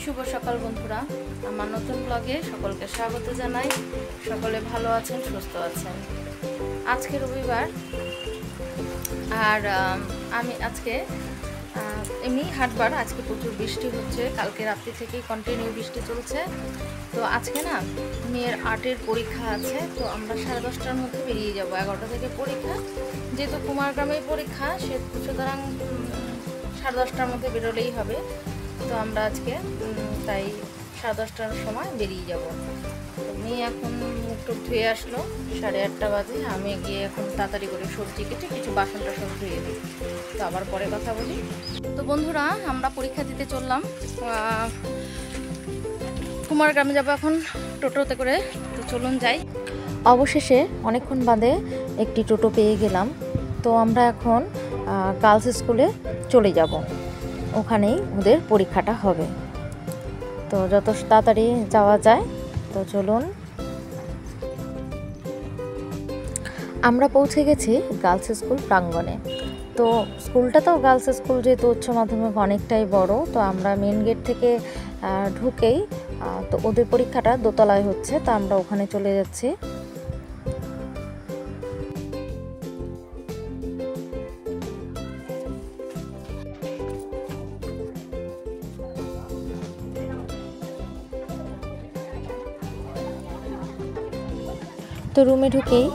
শুভ সকাল বন্ধুরা, আমার নতুন ব্লগে সকলকে স্বাগত জানাই। সকলে ভালো আছেন, সুস্থ আছেন। আজকে রবিবার, আর আমি আজকে এমনি হাটবার। আজকে প্রচুর বৃষ্টি হচ্ছে, কালকে রাত্রি থেকেই কন্টিনিউ বৃষ্টি চলছে। তো আজকে না মেয়ের আর্টের পরীক্ষা আছে, তো আমরা 10:30টার মধ্যে বেরিয়ে যাব। 11টা থেকে পরীক্ষা, যেহেতু কুমারগ্রামেই পরীক্ষা, সুতরাং 10:30টার মধ্যে বেরোলেই হবে। তো আমরা আজকে তাই 10:30টার সময় বেরিয়ে যাব। মেয়ে এখন মুখ টুক ধুয়ে আসলো, 8:30 বাজে। আমি গিয়ে এখন তাড়াতাড়ি করে সবজি কেটে কিছু বাসন টাসন ধুয়ে দিই, তো আবার পরে কথা বলি। তো বন্ধুরা, আমরা পরীক্ষা দিতে চললাম, কুমারগ্রামে যাবো এখন টোটোতে করে। তো চলুন যাই। অবশেষে অনেকক্ষণ বাদে একটি টোটো পেয়ে গেলাম। তো আমরা এখন গার্লস স্কুলে চলে যাব, ওখানেই ওদের পরীক্ষাটা হবে। তো যত তাড়াতাড়ি যাওয়া যায়, তো চলুন। আমরা পৌঁছে গেছি গার্লস স্কুল প্রাঙ্গণে। তো স্কুলটা তো গার্লস স্কুল, যেহেতু উচ্চ মাধ্যমিক অনেকটাই বড়। তো আমরা মেন গেট থেকে ঢুকেই, তো ওদের পরীক্ষাটা দোতলায় হচ্ছে, তো আমরা ওখানে চলে যাচ্ছি। তো রুমে ঢুকেই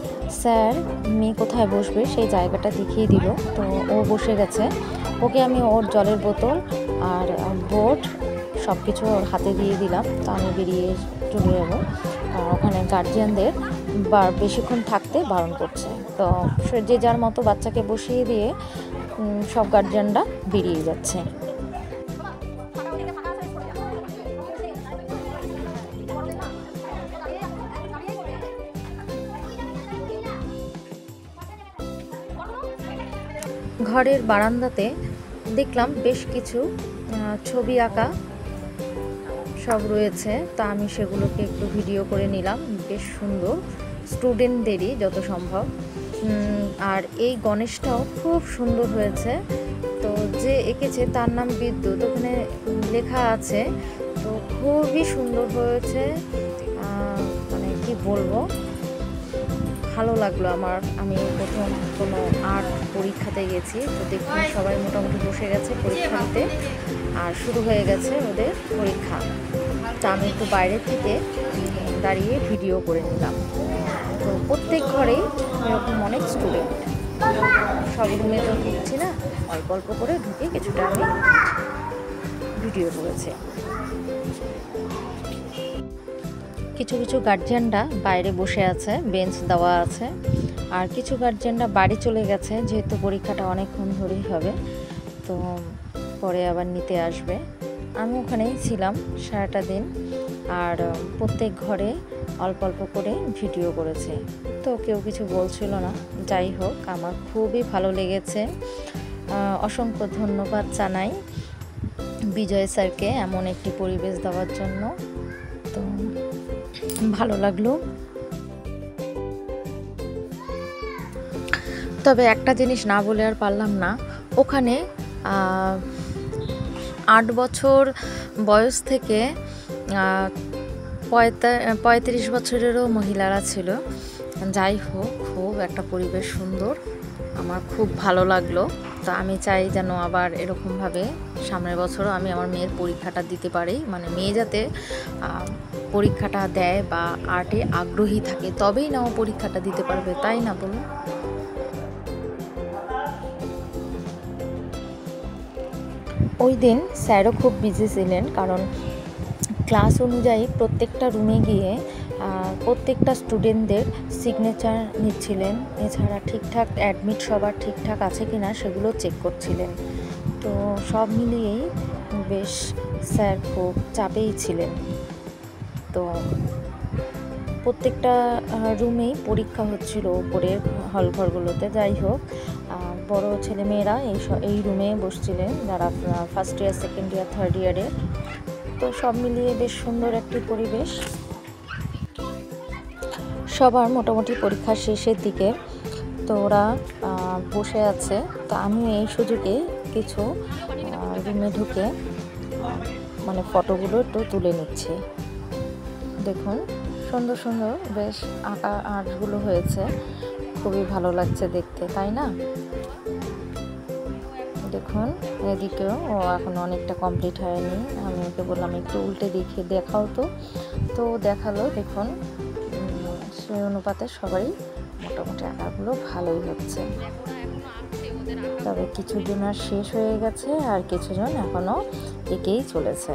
স্যার মেয়ে কোথায় বসবে সেই জায়গাটা দেখিয়ে দিল। তো ও বসে গেছে। ওকে আমি ওর জলের বোতল আর বোর্ড সব কিছু ওর হাতে দিয়ে দিলাম। তো আমি বেরিয়ে চলে যাবো। ওখানে গার্জিয়ানদের বেশিক্ষণ থাকতে বারণ করছে। তো যে যার মতো বাচ্চাকে বসিয়ে দিয়ে সব গার্জিয়ানরা বেরিয়ে যাচ্ছে। ঘরের বারান্দাতে দেখলাম বেশ কিছু ছবি আঁকা সব রয়েছে। তা আমি সেগুলোকে একটু ভিডিও করে নিলাম। বেশ সুন্দর, স্টুডেন্টদেরই যত সম্ভব। আর এই গণেশটাও খুব সুন্দর হয়েছে। তো যে এঁকেছে তার নাম বিদ্যুৎ, ওখানে লেখা আছে। তো খুবই সুন্দর হয়েছে, মানে কি বলবো, ভালো লাগলো আমার। আমি প্রথম কোনো আর্ট পরীক্ষাতে গেছি। তো দেখুন সবাই মোটামুটি বসে গেছে পরীক্ষা দিতে, আর শুরু হয়ে গেছে ওদের পরীক্ষা। তা আমি একটু বাইরে থেকে দাঁড়িয়ে ভিডিও করে নিলাম। তো প্রত্যেক ঘরেই এরকম অনেক স্টুডেন্ট। সব রুমে তো ঢুকছি না, অল্প অল্প করে ঢুকে কিছুটা আমি ভিডিও করেছি। কিছু কিছু গার্জিয়ানরা বাইরে বসে আছে, বেঞ্চ দেওয়া আছে। আর কিছু গার্জিয়ানরা বাড়ি চলে গেছে, যেহেতু পরীক্ষাটা অনেকক্ষণ ধরেই হবে। তো পরে আবার নিতে আসবে। আমি ওখানেই ছিলাম সারাটা দিন, আর প্রত্যেক ঘরে অল্প অল্প করে ভিডিও করেছি। তো কেউ কিছু বলছিল না। যাই হোক, আমার খুবই ভালো লেগেছে। অসংখ্য ধন্যবাদ জানাই বিজয় স্যারকে এমন একটি পরিবেশ দেওয়ার জন্য। তো ভালো লাগলো। তবে একটা জিনিস না বলে আর পারলাম না, ওখানে 8 বছর বয়স থেকে 35 বছরেরও মহিলারা ছিল। যাই হোক, খুব একটা পরিবেশ সুন্দর, আমার খুব ভালো লাগলো। তো আমি চাই যেন আবার এরকমভাবে সামনের বছরও আমি আমার মেয়ের পরীক্ষাটা দিতে পারি। মানে মেয়ে যাতে পরীক্ষাটা দেয় বা আর্টে আগ্রহী থাকে, তবেই না ও পরীক্ষাটা দিতে পারবে, তাই না বলুন? ওই দিন স্যারও খুব বিজি ছিলেন, কারণ ক্লাস অনুযায়ী প্রত্যেকটা রুমে গিয়ে প্রত্যেকটা স্টুডেন্টদের সিগনেচার নিচ্ছিলেন। এছাড়া ঠিকঠাক অ্যাডমিট সবার ঠিকঠাক আছে কি না সেগুলো চেক করছিলেন। তো সব মিলিয়েই বেশ স্যার খুব চাপেই ছিলেন। তো প্রত্যেকটা রুমেই পরীক্ষা হচ্ছিল উপরের হলঘরগুলোতে। যাই হোক, বড় ছেলেমেয়েরা এই রুমে বসছিলেন, যারা first year, second year, third ইয়ারে। তো সব মিলিয়ে বেশ সুন্দর একটি পরিবেশ। সবার মোটামুটি পরীক্ষার শেষের দিকে, তো ওরা বসে আছে। তো আমি এই সুযোগে কিছু রুমে ঢুকে মানে ফটোগুলো একটু তুলে নিচ্ছি। দেখুন সুন্দর সুন্দর বেশ আঁকা আর্টগুলো হয়েছে, খুবই ভালো লাগছে দেখতে, তাই না? দেখুন এদিকেও ও এখন অনেকটা কমপ্লিট হয়নি, আমি ওকে বললাম একটু উল্টে দেখাও তো দেখালো। দেখুন সেই অনুপাতে সবাই মোটামুটি আঁকাগুলো ভালোই হচ্ছে, তবে কিছুজন আর শেষ হয়ে গেছে আর কিছুজন এখনও এঁকেই চলেছে।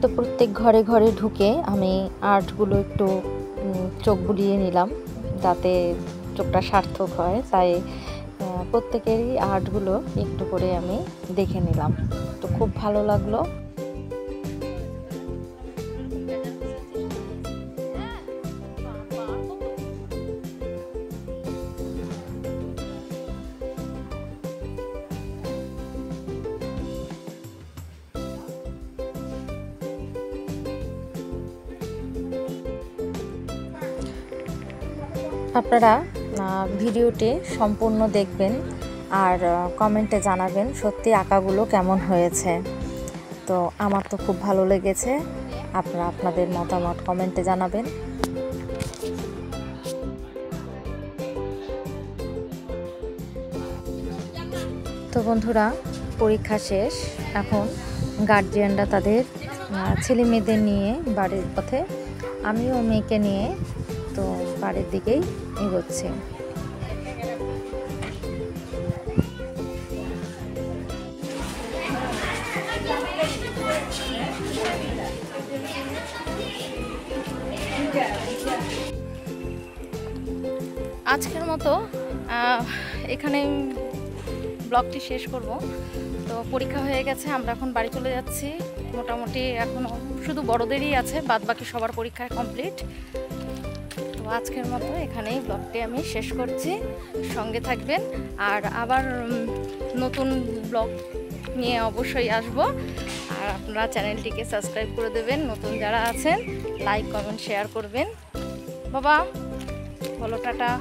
তো প্রত্যেক ঘরে ঘরে ঢুকে আমি আর্টগুলো একটু চোখ বুলিয়ে নিলাম, যাতে চোখটা সার্থক হয়। তাই প্রত্যেকেরই আর্টগুলো একটু করে আমি দেখে নিলাম, তো খুব ভালো লাগলো। আপনারা ভিডিওটি সম্পূর্ণ দেখবেন আর কমেন্টে জানাবেন সত্যি আঁকাগুলো কেমন হয়েছে। তো আমার তো খুব ভালো লেগেছে, আপনারা আপনাদের মতামত কমেন্টে জানাবেন। তো বন্ধুরা, পরীক্ষা শেষ, এখন গার্জিয়ানরা তাদের ছেলে মেয়েদের নিয়ে বাড়ির পথে, আমিও মেয়েকে নিয়ে তো বাড়ির দিকেই এগোচ্ছে। আজকের মতো এখানে ব্লগটি শেষ করব। তো পরীক্ষা হয়ে গেছে, আমরা এখন বাড়ি চলে যাচ্ছি। মোটামুটি এখনও শুধু বড়দেরই আছে, বাদ বাকি সবার পরীক্ষা কমপ্লিট। তো আজকের মতো এখানেই ব্লগটি আমি শেষ করছি, সঙ্গে থাকবেন। আর আবার নতুন ব্লগ নিয়ে অবশ্যই আসব। আর আপনারা চ্যানেলটিকে সাবস্ক্রাইব করে দেবেন, নতুন যারা আছেন লাইক কমেন্ট শেয়ার করবেন। বাবা বলো টাটা।